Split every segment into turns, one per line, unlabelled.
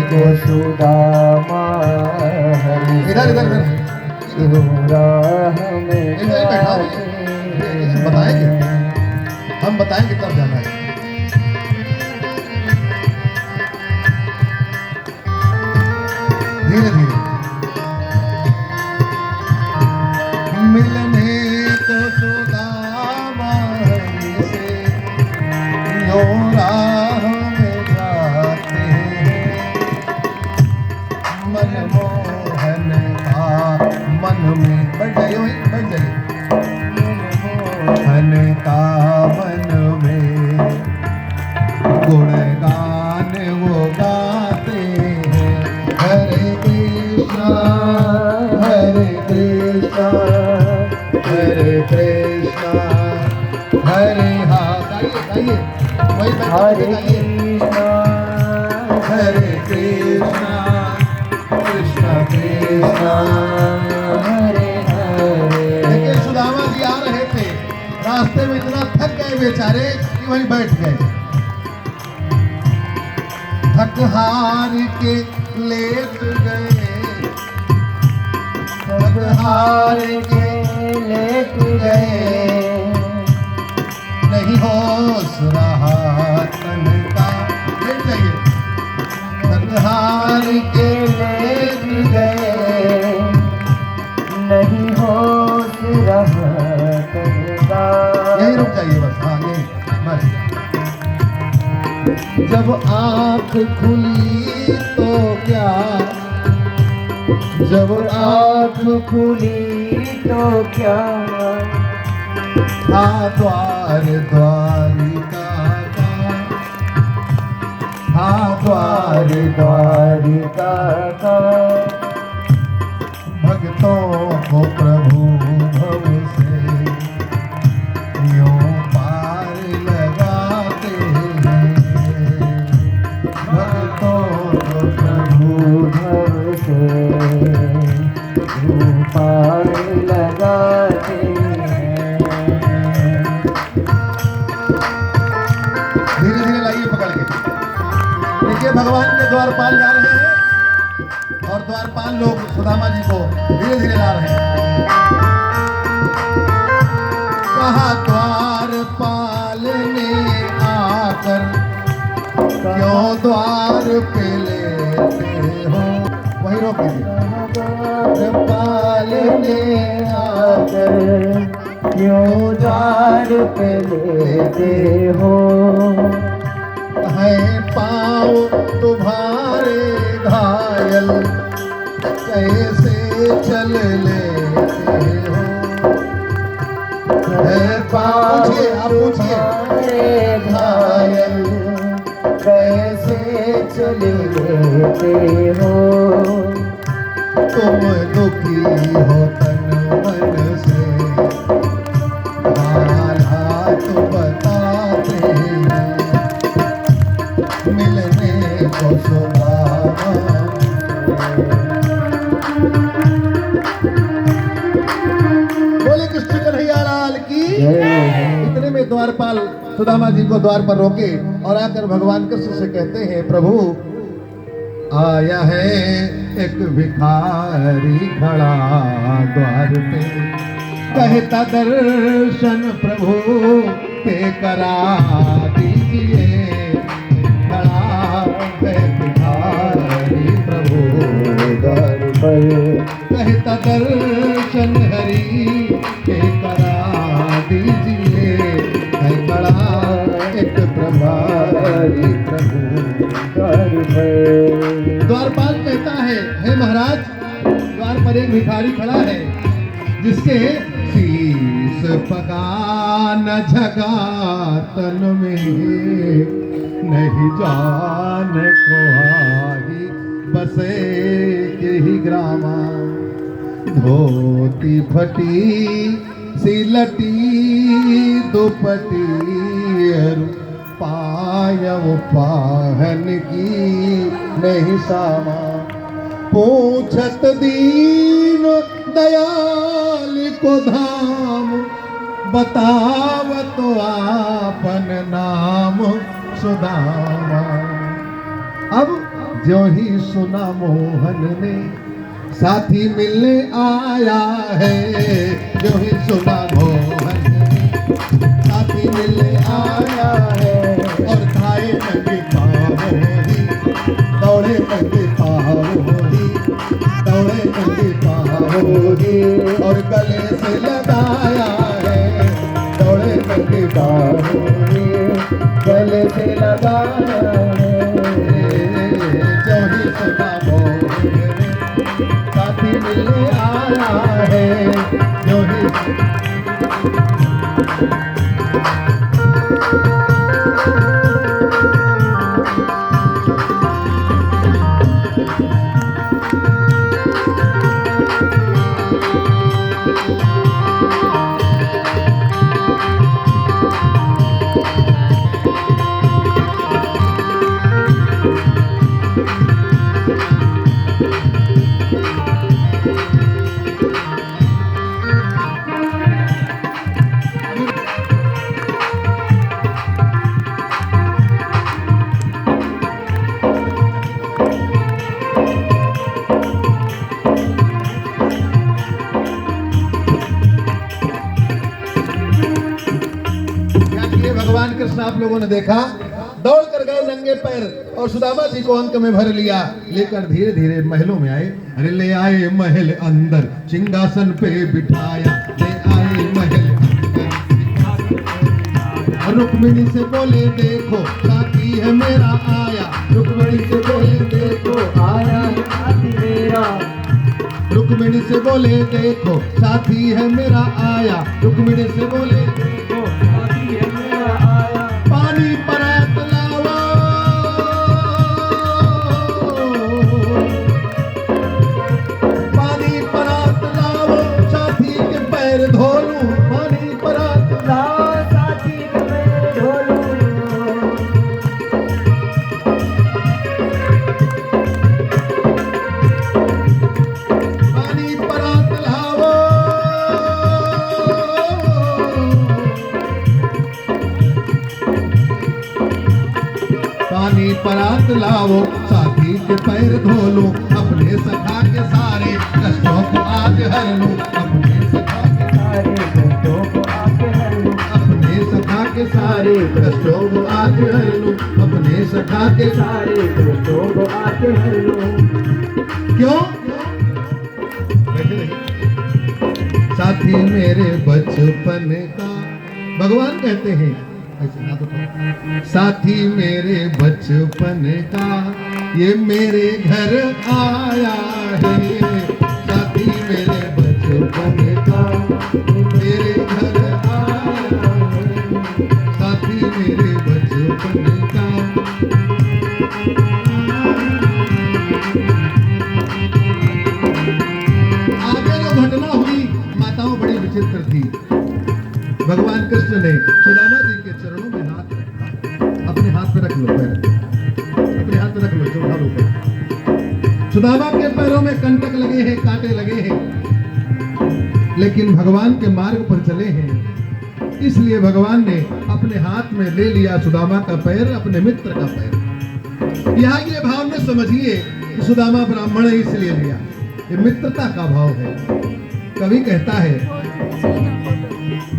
को सुदामा
इधर इधर
राह में
बताएंगे, हम बताएंगे तब जाना है। धीरे धीरे मिलने को सुदामा से यो राह में जाते हैं, मनमोहन का मन में बैठ जाइए, वहीं बैठ जाइए। मनमोहन का मन में गुणगान वो गाते हैं, हरे कृष्णा हरे कृष्णा हरे कृष्णा हरे गाइए वही
हरे
कृष्णा हरे कृष्णा कृष्णा कृष्णा
हरे हरे।
देखिए सुदामा जी आ रहे थे, रास्ते में इतना थक गए बेचारे कि वहीं बैठ गए। थक हार के लेट गए, थक हार के
लेट गए,
नहीं होश रहा तन का। लेट जाइए। थक हार के
लेट गए, नहीं होश रहा तनका।
यहीं रुक जाइए बस, हाँ यहीं बस। जब आँख खुली तो क्या, जब
आँख खुली तो क्या,
था द्वार द्वारिका का, था द्वार
द्वारिका का।
भक्तों को प्रभु भव से यूं पार लगाते हैं, भक्तों को प्रभु
भव से यूं पार लगाते हैं।
धीरे धीरे लाइए पकड़ के। देखिए भगवान के द्वारपाल जा रहे हैं और द्वारपाल लोग सुदामा जी को धीरे धीरे ला रहे हैं। कहा द्वारपाल ने आकर क्यों द्वार पे लेते हो, वही रोक दीजिए। द्वारपाल ने आकर
क्यों द्वार पे लेते हो,
है पाँव तुम्हारे घायल कैसे चल लेते हो, है पाँव, पूछिए आप पूछिए,
तुम्हारे घायल कैसे चले लेते हो।
तुम दुखी हो तन मन से, हालात बताते हैं, मिलने को सुदामा। बोले कृष्ण कन्हैया लाल की। इतने में द्वारपाल सुदामा जी को द्वार पर रोके और आकर भगवान कृष्ण से कहते हैं, प्रभु आया है एक भिखारी खड़ा द्वार पे, कहता दर्शन प्रभु के करा दीजिए, खड़ा है भिखारी प्रभु द्वार पर, कहता दर्शन हरि के करा दीजिए, है खड़ा एक प्रभारी प्रभु द्वार पर। द्वारपाल कहता है, हे महाराज द्वार पर एक भिखारी खड़ा है जिसके शीस पका न झगा तन में, नहीं जान को आई बसे के ही ग्रामा, धोती फटी सिलटी दुपटी पायव पाहन की नहीं सामा, पूछत दीन दयाल को धाम, बतावत आपन नाम सुदामा। अब ज्यों ही सुना मोहन ने साथी मिलने आया है, ज्यों ही सुना मोहन ने साथी मिलने आया है। और खाए नंगे पाँव ही दौड़े नंगे पाँव ही दौड़े नंगे पाँव ही और गले से लगाया है, दौड़े नंगे पाँव ही
गले से लगाया है।
जो ही सुना मोहन ने साथी मिलने आया है, जो ही भगवान कृष्ण आप लोगों ने देखा दौड़ कर गए नंगे पैर और सुदामा जी को अंक में भर लिया, लेकर धीरे धीरे महलों में आए। अरे ले आए महल अंदर सिंहासन पे बिठाया, ले आए महल अंदर। रुक्मिणी से बोले देखो साथी है मेरा आया,
रुक्मिणी से बोले देखो आया साथी मेरा।
रुक्मिणी से बोले देखो साथी है मेरा आया, रुक्मिणी से बोले देखो
साथी है मेरा आया।
पानी परात लाओ, पानी परात लाओ साथी के पैर धो लूं, पानी परात
लाओ साथी के पैर धो लूं।
पानी परात लाओ, पानी परात लाओ साथी के पैर धो लो, अपने सखा के सारे कष्टों को आज हर लो, अपने सखा के
सारे कष्टों को आके हर लूं।
अपने सखा के सारे कष्टों को आज हर लो, अपने सखा के
सारे कष्टों को आके हर लूं।
क्यों बैठे रहिए। साथी मेरे बचपन का भगवान कहते हैं ऐसे ना तो साथी मेरे बचपन का ये मेरे घर आया है, साथी मेरे बचपन का मेरे घर आया है, साथी मेरे बचपन का। आगे जो घटना हुई माताओं बड़ी विचित्र थी। भगवान कृष्ण ने सुदामा जी के चरणों में हाथ रखा, अपने हाथ पे रख लो पैर, अपने हाथ पे रख लो, जो उठा लो ऊपर। सुदामा के पैरों में कंटक लगे हैं, कांटे लगे हैं, लेकिन भगवान के मार्ग पर चले हैं, इसलिए भगवान ने अपने हाथ में ले लिया सुदामा का पैर, अपने मित्र का पैर। यहाँ ये भाव में समझिए कि सुदामा ब्राह्मण है इसलिए लिया, ये मित्रता का भाव है। कवि कहता है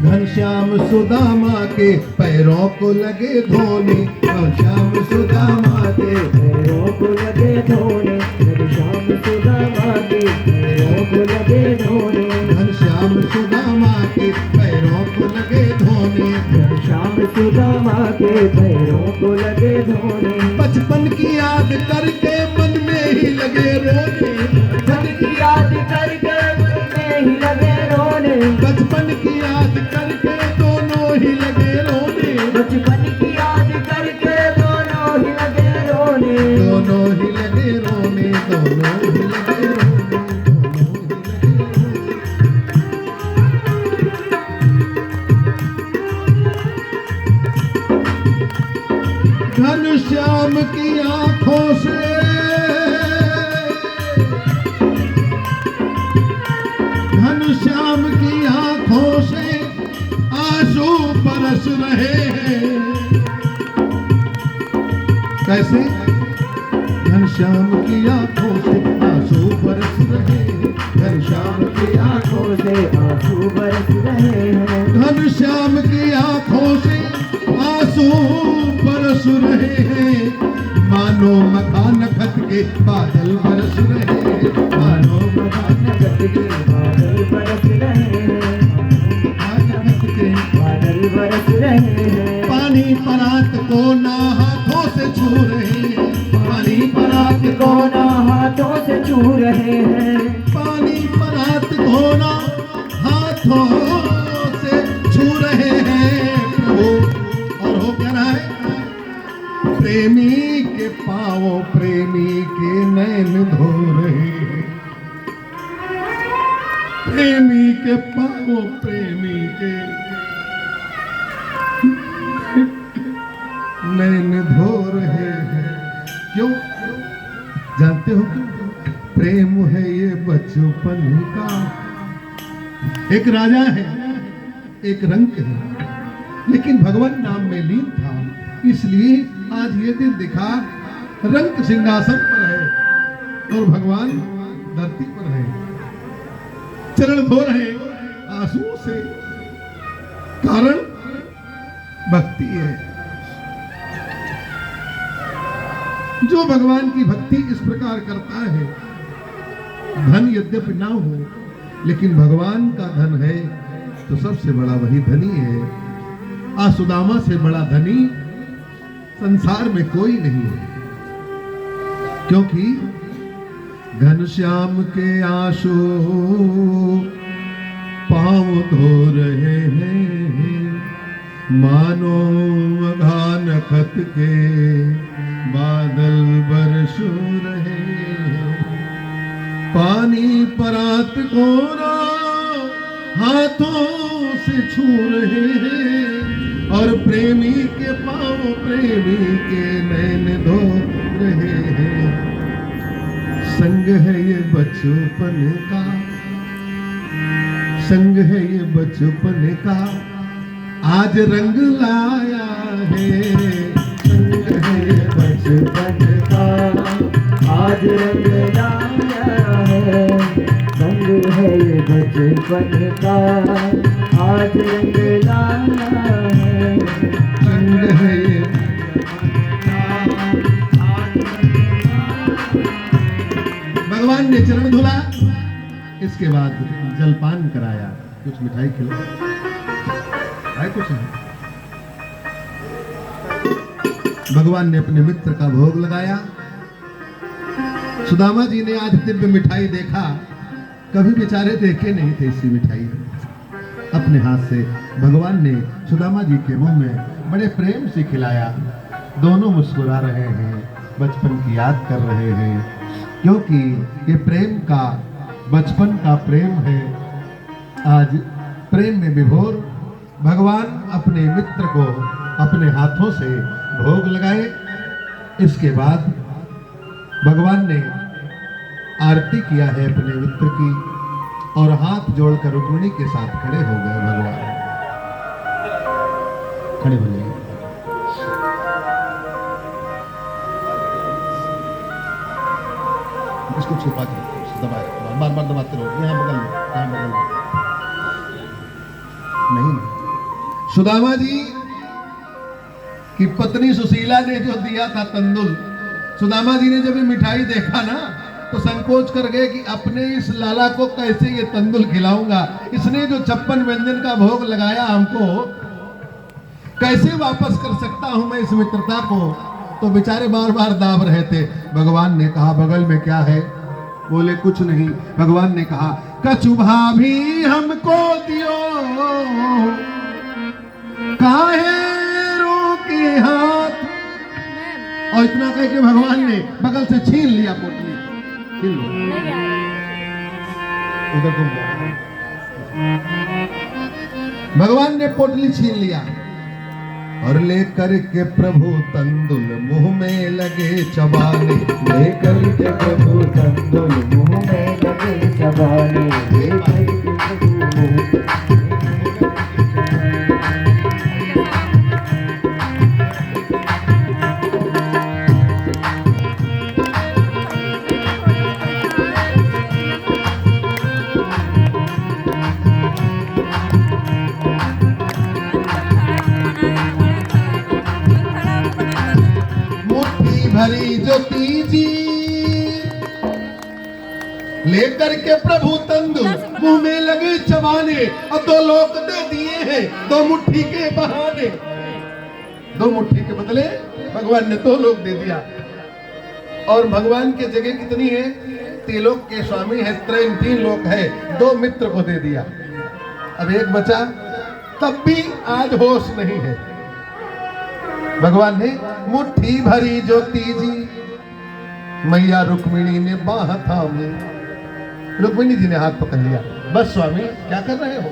घनश्याम सुदामा के पैरों को लगे धोने, घनश्याम सुदामा के
पैरों को लगे धोने, घनश्याम सुदामा के पैरों को लगे धोने,
घनश्याम सुदामा के पैरों को लगे धोने,
घनश्याम सुदामा के पैरों को लगे धोने।
बचपन की याद करके मन में ही लगे रोने,
बचपन की याद करके मन में ही लगे रोने,
बचपन की याद करके दोनों ही लगे रोने,
बचपन की याद करके दोनों ही लगे रोने,
दोनों ही लगे रोने, दोनों ही लगे रोने, घनश्याम की आंखों से घनश्याम की आंखों से आंसू बरस रहे हैं। कैसे? घनश्याम आंखों से आंसू बरस रहे हैं, घनश्याम की आंखों
से आंसू बरस रहे हैं,
घनश्याम की आंखों से आंसू बरस रहे हैं, मानो मकान खत के बादल बरस रहे हैं, मानो मकान
नगत के बादल बरस रहे हैं,
खत के
बादल बरस रहे हैं,
पानी परात को ना हाथों से छू रहे हैं, पानी परात
को ना हाथों से छू रहे हैं,
पानी परात को ना हाथों से छू रहे हैं प्रभु। और हो क्या रहा है? प्रेमी के पांवों प्रेमी के नैन धो रहे हैं, प्रेमी के पांवों प्रेमी के नैन धो रहे हैं। क्यों? जानते हो क्यों? प्रेम है ये बचपन का, एक राजा है, एक रंक है, लेकिन भगवान नाम में लीन था, इसलिए आज ये दिन दिखा। रंक सिंहासन पर है और भगवान धरती पर है, चरण धो रहे आंसू से, कारण भक्ति है। जो भगवान की भक्ति इस प्रकार करता है, धन यद्यपि ना हो लेकिन भगवान का धन है तो सबसे बड़ा वही धनी है। सुदामा से बड़ा धनी संसार में कोई नहीं है, क्योंकि घनश्याम के आंसू पांव धो रहे हैं, मानो मघान खत के बादल बरस रहे हैं, पानी परात को ना हाथों से छू रहे हैं, और प्रेमी के पांव प्रेमी के नैन धो रहे हैं। संग है ये बचपन का, संग है ये बचपन का, आज रंग लाया है। संग है ये
बचपन का आज रंग लाया है, संग है ये बचपन का आज रंग लाया है,
संग है ये भगवान ने चरण धुला, इसके बाद जलपान कराया, कुछ मिठाई खिलाई, कुछ नहीं। भगवान ने अपने मित्र का भोग लगाया। सुदामा जी ने आज दिव्य मिठाई देखा, कभी बेचारे देखे नहीं थे इसी मिठाई। अपने हाथ से भगवान ने सुदामा जी के मुंह में बड़े प्रेम से खिलाया। दोनों मुस्कुरा रहे हैं, बचपन की याद कर रहे हैं, क्योंकि ये प्रेम का बचपन का प्रेम है। आज प्रेम में विभोर भगवान अपने मित्र को अपने हाथों से भोग लगाए। इसके बाद भगवान ने आरती किया है अपने मित्र की, और हाथ जोड़कर रुक्मिणी के साथ खड़े हो गए। भगवान खड़े हो जाइए। इसको छुपा के दबाए, बार बार दबाते रहो, यहाँ बगल में, यहाँ बगल में। नहीं, सुदामा जी की पत्नी सुशीला ने जो दिया था तंदुल, सुदामा जी ने जब ये मिठाई देखा ना तो संकोच कर गए कि अपने इस लाला को कैसे ये तंदुल खिलाऊंगा। इसने जो 56 व्यंजन का भोग लगाया हमको, कैसे वापस कर सकता हूं मैं इस मित्रता को। तो बेचारे बार बार दाब रहे थे। भगवान ने कहा बगल में क्या है? बोले कुछ नहीं। भगवान ने कहा कछुभा भी हमको दियो, काहे रोके हाथ। और इतना कह के भगवान ने बगल से छीन लिया पोटली। छीन लो, उधर तुम भगवान ने पोटली छीन लिया और लेकर के प्रभु तंदुल मुंह में लगे चबाने।
लेकर के प्रभु तंदुल मुंह में लगे चबाने। लेकर के प्रभु मुंह
लेकर के प्रभु तंदु मुंह में लगे चबाने, और 2 लोक दे दिए हैं 2 मुट्ठी के बहाने। 2 मुट्ठी के बदले भगवान ने 2 लोक दे दिया। और भगवान की जगह कितनी है? 3 लोक के स्वामी है, 3 लोक है, 2 मित्र को दे दिया। अब 1 बचा, तब भी आज होश नहीं है। भगवान ने मुट्ठी भरी जो तीजी, मैया रुक्मिणी ने बाह थामी। रुक्मिणी जी ने हाथ पकड़ लिया, बस स्वामी क्या कर रहे हो?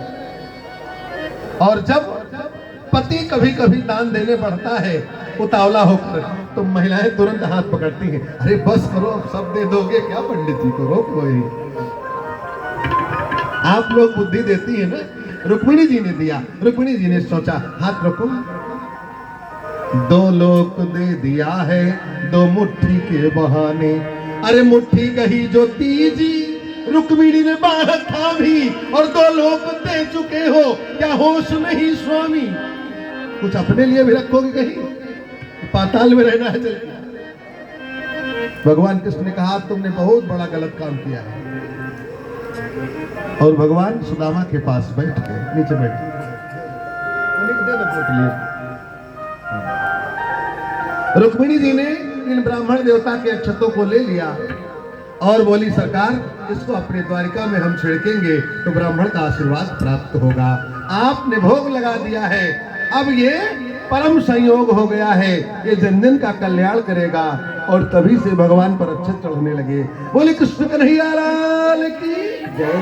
और जब पति कभी कभी दान देने पड़ता है उतावला होकर, तो महिलाएं तुरंत हाथ पकड़ती हैं, अरे बस करो, सब दे दोगे क्या पंडित जी को, रोक लो ही। आप लोग बुद्धि देती है ना। रुक्मिणी जी ने दिया। रुक्मिणी जी ने सोचा, हाथ रखो, 2 लोक दे दिया है 2 मुट्ठी के बहाने। अरे मुट्ठी कही जो तीजी, रुक्मिणी ने बाह थामी, और 2 लोक दे चुके हो, क्या होश नहीं स्वामी? कुछ अपने लिए भी रखोगे, कहीं पाताल में रहना है चल के? भगवान कृष्ण ने कहा, तुमने बहुत बड़ा गलत काम किया है। और भगवान सुदामा के पास बैठ गए, नीचे बैठ गए। रुक्मिणी जी ने इन ब्राह्मण देवता के अक्षतों को ले लिया और बोली, सरकार इसको अपने द्वारिका में हम छिड़केंगे तो ब्राह्मण का आशीर्वाद प्राप्त होगा। आपने भोग लगा दिया है, अब ये परम संयोग हो गया है, ये जन जन का कल्याण करेगा। और तभी से भगवान पर अक्षत चढ़ने लगे। बोले कृष्ण कन्हैया लाल की जय।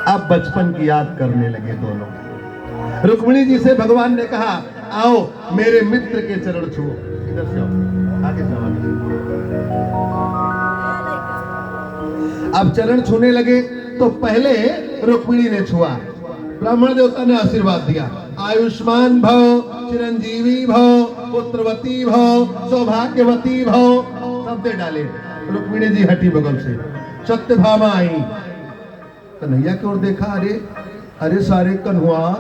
अब बचपन की याद करने लगे दोनों। रुक्मिणी जी से भगवान ने कहा, आओ मेरे मित्र के चरण छुओ। इधर से आओ, आगे जाओ। अब चरण छूने लगे तो पहले रुक्मिणी ने छुआ। ब्राह्मण देवता ने आशीर्वाद दिया, आयुष्मान भव, चिरंजीवी भव, पुत्रवती भव, सौभाग्यवती भव, शब्द डाले। रुक्मिणी जी हटी बगल से। सत्यभामा आई, कन्हैया की ओर देखा, अरे अरे सारे कन्हुआ,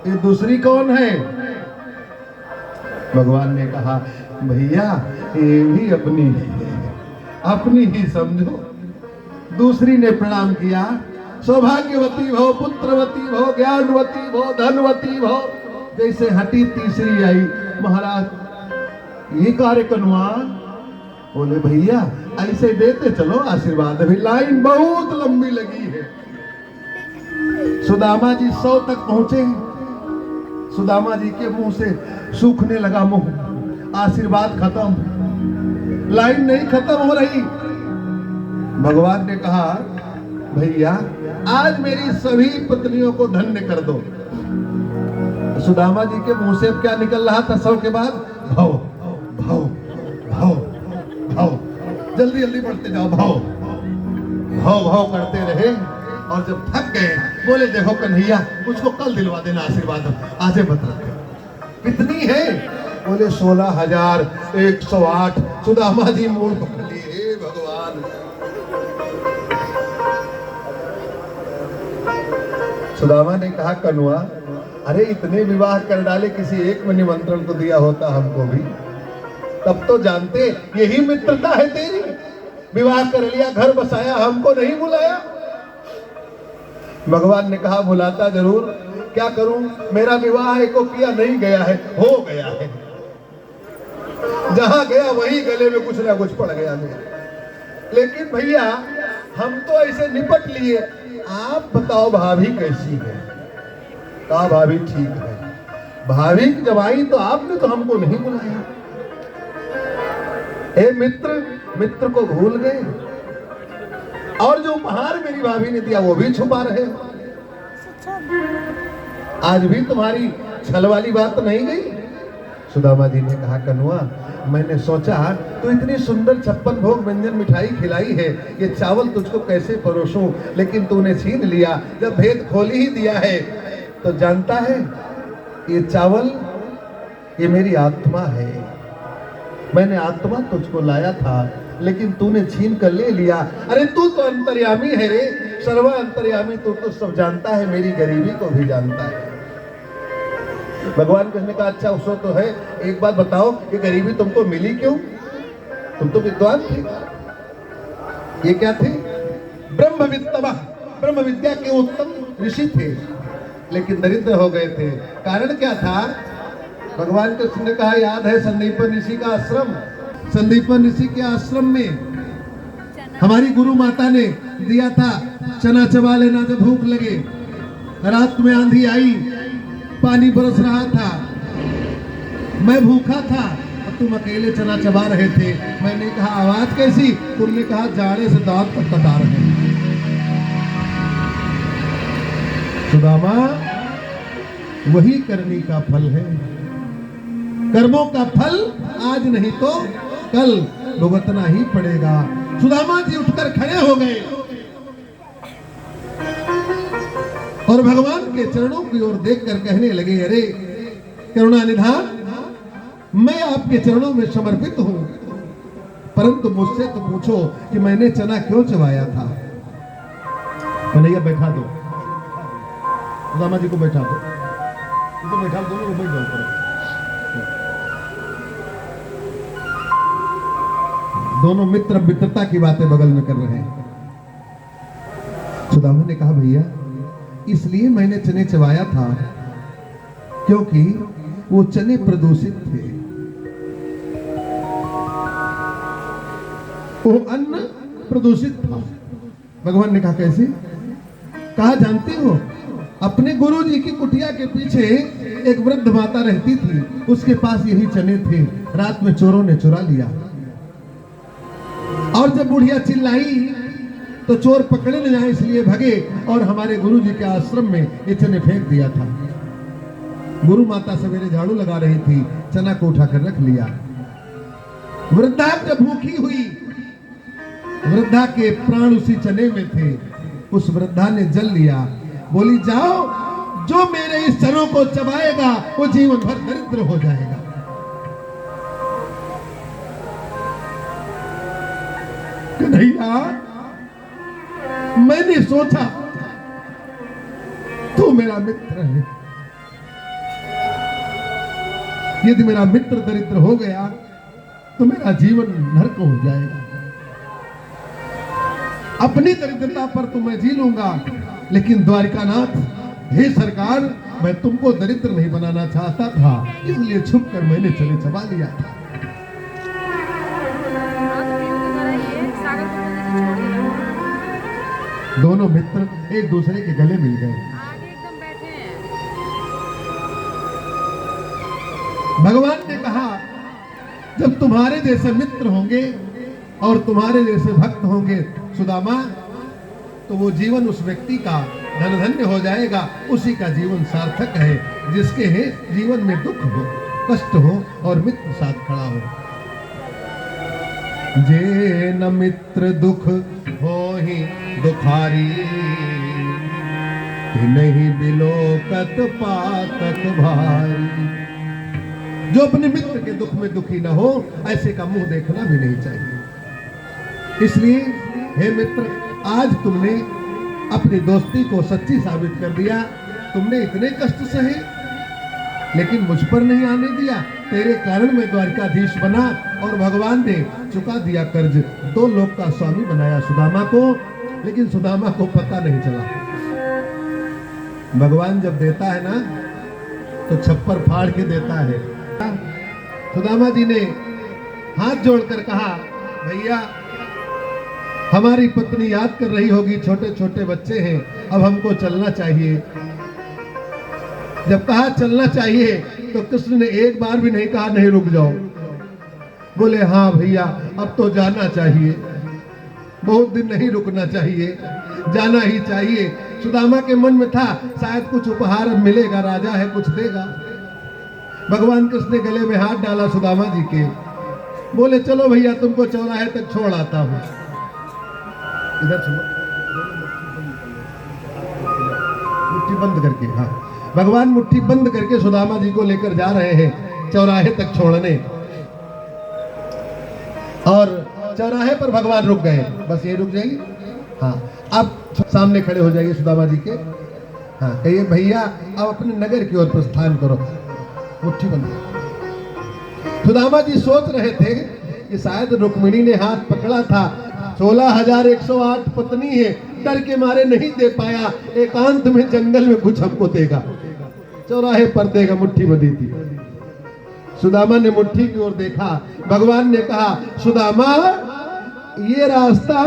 ये दूसरी कौन है? भगवान ने कहा, भैया ये भी अपनी ही समझो। दूसरी ने प्रणाम किया, सौभाग्यवती भव, पुत्रवती भव, ज्ञानवती भव, धनवती भव। जैसे हटी तीसरी आई, महाराज ये कार्य कन्वा। बोले भैया ऐसे देते चलो आशीर्वाद, अभी लाइन बहुत लंबी लगी है। सुदामा जी 100 तक पहुंचे। सुदामा जी के मुंह से सूखने लगा मुंह, आशीर्वाद खत्म, लाइन नहीं खत्म हो रही। भगवान ने कहा, भैया आज मेरी सभी पत्नियों को धन्य कर दो। सुदामा जी के मुंह से अब क्या निकल रहा था 100 के बाद? भव भव भव भव। जल्दी जल्दी बढ़ते जाओ, भव भव भव करते रहे। और जब थक गए बोले, देखो कन्हैया मुझको कल दिलवा देना आशीर्वाद, आज बता कितनी है? बोले 16,108। सुदामा जी मूल पकड़ लिए, हे भगवान। सुदामा ने कहा, कन्वा अरे इतने विवाह कर डाले, किसी एक में निमंत्रण तो दिया होता हमको भी, तब तो जानते। यही मित्रता है तेरी, विवाह कर लिया, घर बसाया, हमको नहीं बुलाया। भगवान ने कहा, बुलाता जरूर, क्या करूं, मेरा विवाह एको किया नहीं गया है, हो गया है। जहां गया वही गले में कुछ ना कुछ पड़ गया मेरे। लेकिन भैया हम तो ऐसे निपट लिए, आप बताओ भाभी कैसी है? कहा भाभी ठीक है। भाभी जब आई तो आपने तो हमको नहीं बुलाया। हे मित्र को भूल गए, और जो उपहार मेरी भाभी ने दिया वो भी छुपा रहे हो। आज भी तुम्हारी छल वाली बात नहीं गई? सुदामा जी ने कहा, कन्वा मैंने सोचा तो इतनी सुंदर 56 भोग व्यंजन मिठाई खिलाई है, ये चावल तुझको कैसे परोसूं, लेकिन तूने छीन लिया। जब भेद खोल ही दिया है तो जानता है ये चावल ये मेरी आत्मा है। मैंने आत्मा तुझको लाया था, लेकिन तूने छीन कर ले लिया। अरे तू तो अंतर्यामी है रे, सर्वा अंतर्यामी। तू तो सब जानता है, मेरी गरीबी को भी जानता है। भगवान कृष्ण ने कहा, अच्छा उसको तो है, एक बात बताओ, ये गरीबी तुमको मिली क्यों? तुम तो विद्वान थे। ये क्या थे? ब्रह्मविद्तवा, ब्रह्म विद्या के उत्तम ऋषि थे, लेकिन दरिद्र हो गए थे। कारण क्या था? भगवान कृष्ण ने कहा, याद है संदीपन ऋषि का आश्रम? संदीपन ऋषि के आश्रम में हमारी गुरु माता ने दिया था चना चबा लेना जब भूख लगे। रात में आंधी आई, पानी बरस रहा था, मैं भूखा था और तुम अकेले चना चबा रहे थे। मैंने कहा आवाज कैसी? तुमने कहा जाड़े से दांत तक कटा रहे हैं। सुदामा, वही करनी का फल है। कर्मों का फल आज नहीं तो कल भुगतना ही पड़ेगा। सुदामा जी उठकर खड़े हो गए और भगवान के चरणों की ओर देखकर कहने लगे, अरे करुणा निधान, मैं आपके चरणों में समर्पित हूं, परंतु मुझसे तो पूछो कि मैंने चना क्यों चबाया था। कन्हैया बैठा दो, सुदामा जी को बैठा दो, उनको बैठा दो, वो बैठ जाओ। दोनों मित्र मित्रता की बातें बगल में कर रहे हैं। सुदामा ने कहा, भैया इसलिए मैंने चने चबाया था क्योंकि वो चने प्रदूषित थे, वो अन्न प्रदूषित था। भगवान ने कहा कैसे? कहा जानती हो, अपने गुरु जी की कुटिया के पीछे एक वृद्ध माता रहती थी, उसके पास यही चने थे। रात में चोरों ने चुरा लिया और जब बुढ़िया चिल्लाई तो चोर पकड़े न जाए इसलिए भगे और हमारे गुरु जी के आश्रम में ये चने फेंक दिया था। गुरु माता सवेरे झाड़ू लगा रही थी, चना को उठाकर रख लिया। वृद्धा जब भूखी हुई, वृद्धा के प्राण उसी चने में थे, उस वृद्धा ने जल लिया। बोली, जाओ, जो मेरे इस चनों को चबाएगा वो जीवन भर दरिद्र हो जाएगा। कन्हैया, मैंने सोचा तू मेरा मित्र है, यदि मेरा मित्र दरिद्र हो गया तो मेरा जीवन नरक हो जाएगा। अपनी दरिद्रता पर तो मैं जी लूंगा, लेकिन द्वारिकानाथ, हे सरकार, मैं तुमको दरिद्र नहीं बनाना चाहता था, इसलिए छुपकर मैंने चने चबा लिया था। दोनों मित्र एक दूसरे के गले मिल गए। भगवान ने कहा, जब तुम्हारे जैसे मित्र होंगे और तुम्हारे जैसे भक्त होंगे सुदामा, तो वो जीवन उस व्यक्ति का धन धन्य हो जाएगा। उसी का जीवन सार्थक है जिसके जीवन में दुख हो, कष्ट हो और मित्र साथ खड़ा हो। जे न मित्र दुख हो ही दुखारी, नहीं बिलोकत पातक भारी। जो अपने मित्र के दुख में दुखी न हो, ऐसे का मुंह देखना भी नहीं चाहिए। इसलिए हे मित्र, आज तुमने अपनी दोस्ती को सच्ची साबित कर दिया। तुमने इतने कष्ट सहे लेकिन मुझ पर नहीं आने दिया। तेरे कारण मैं द्वारकाधीश बना और भगवान ने चुका दिया कर्ज। 2 लोक का स्वामी बनाया सुदामा को, लेकिन सुदामा को पता नहीं चला। भगवान जब देता है ना तो छप्पर फाड़ के देता है। सुदामा जी ने हाथ जोड़कर कहा, भैया हमारी पत्नी याद कर रही होगी, छोटे छोटे बच्चे हैं, अब हमको चलना चाहिए। जब कहा चलना चाहिए तो कृष्ण ने एक बार भी नहीं कहा नहीं रुक जाओ। बोले हाँ भैया, अब तो जाना चाहिए, बहुत दिन नहीं रुकना चाहिए, जाना ही चाहिए। सुदामा के मन में था शायद कुछ उपहार मिलेगा, राजा है कुछ देगा। भगवान कृष्ण ने गले में हाथ डाला सुदामा जी के, बोले चलो भैया तुमको चौराहे तक छोड़ आता हूं। इधर सुनो, मुट्ठी बंद करके, हाँ, भगवान मुट्ठी बंद करके सुदामा जी को लेकर जा रहे हैं चौराहे तक छोड़ने। और चौराहे पर भगवान रुक गए। बस ये रुक जाएंगे, हाँ, अब सामने खड़े हो जाइए सुदामा जी के। हाँ, कहिए भैया अब अपने नगर की ओर प्रस्थान करो। मुट्ठी बंद। सुदामा जी सोच रहे थे कि शायद रुक्मिणी ने हाथ पकड़ा था, 16,108 पत्नी है, डर के मारे नहीं दे पाया, एकांत में जंगल में कुछ हमको देगा। चौराहे पर देगा, मुट्ठी बंधी थी। सुदामा ने मुट्ठी की ओर देखा, भगवान ने कहा सुदामा ये रास्ता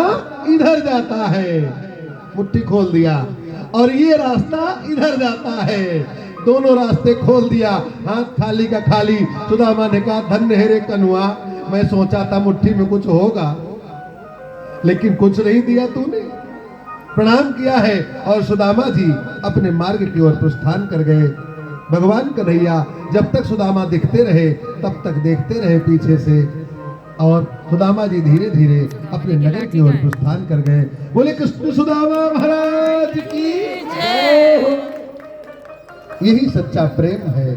इधर जाता है। मुट्ठी खोल दिया, और ये रास्ता इधर जाता है। दोनों रास्ते खोल दिया, हाथ खाली का खाली। सुदामा ने कहा धन्य है रे कनुआ, मैं सोचा था मुट्ठी में कुछ होगा, लेकिन कुछ नहीं दिया तूने। प्रणाम किया है और सुदामा जी अपने मार्ग की ओर प्रस्थान कर गए। भगवान कन्हैया जब तक सुदामा दिखते रहे तब तक देखते रहे पीछे से, और सुदामा जी धीरे धीरे अपने नगर की ओर प्रस्थान कर गए। बोले कृष्ण सुदामा महाराज की जय हो। यही सच्चा प्रेम है।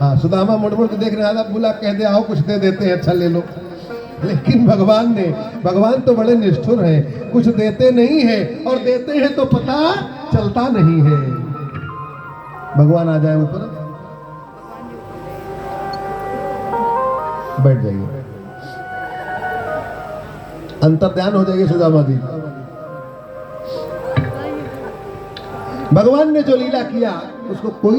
हाँ, सुदामा मुड़ मुड़ के देख रहा था, बोला कह दे आओ कुछ दे देते हैं, अच्छा ले लो। लेकिन भगवान तो बड़े निष्ठुर हैं, कुछ देते नहीं है, और देते हैं तो पता चलता नहीं है। भगवान आ जाए ऊपर, बैठ जाइए, अंतर्ध्यान हो जाएगी सुदामा जी। भगवान ने जो लीला किया उसको कोई